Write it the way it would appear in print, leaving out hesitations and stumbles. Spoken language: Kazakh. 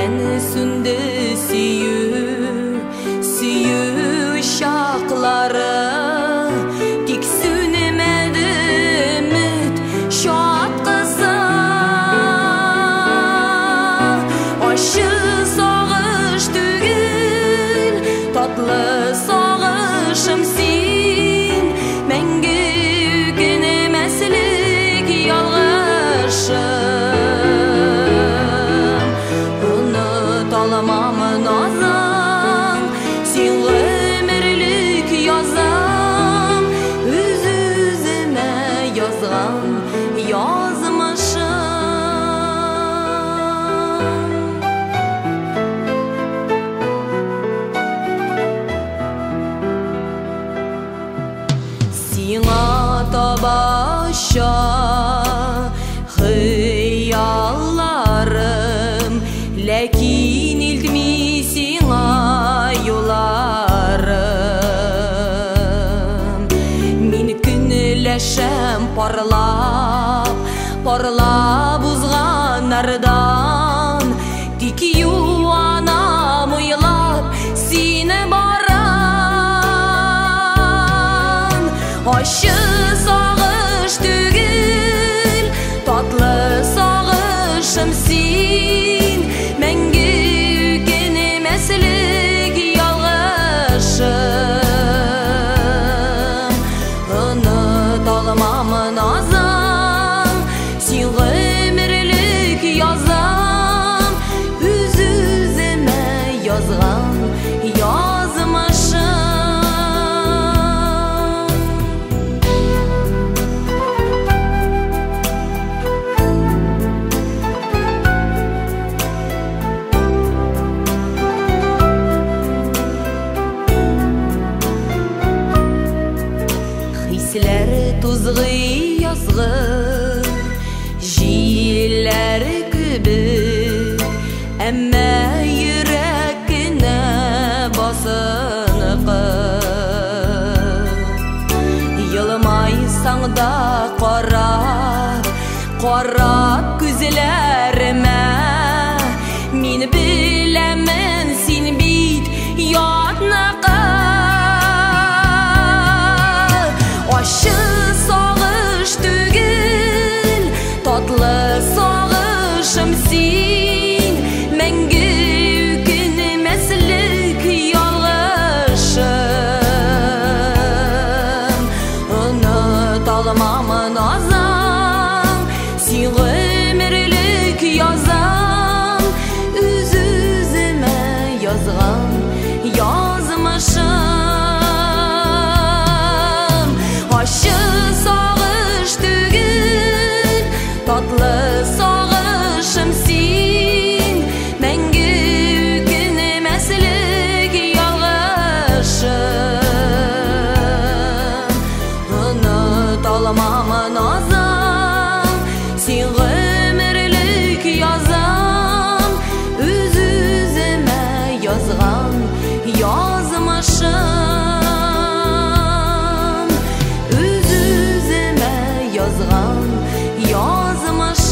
Мен сүнді сүйүү шақлары Тик сүнемеді үміт шатқысы Ашы сағыш түгіл татлы сағышым сен Мәңгі үгінемәсілік ялғышым Ұныт аламамын азам Сен өмірлік язам Үз-үзіме язған язмышым Сиңа табаша хыялларым Ләкин илтми сиңа юларым Мин күнләшәм парлап узган нардан Тик юанам уйлап сине барам Ашы сағыш түгіл татлы сағышым сен Мәңгі үгінемәсілік ялғышым Ұныт алмамын азам Сен өмірлік язам Үз-үзіме язған язмышым Хисләр тузгы язгы җилләр кебек Әммә йөрәк кенә басыныкы Йылмайсаң да карап күзләремә Мин беләмен син бит ятныкы Ашы сағыш түгіл татлы сағышым сен Мәңгі үгінемәсілік ялғышым Ұныт алмамын азам Сен өмірлік язам Үз-үзіме язған язмышым Ашы сағыш түгіл татлы сағышым сен Мәңгі үгінемәсілік ялғышым Ұныт алмамын азам Сен өмірлік язам Үз-үзіме язған язмышым Язган язмыш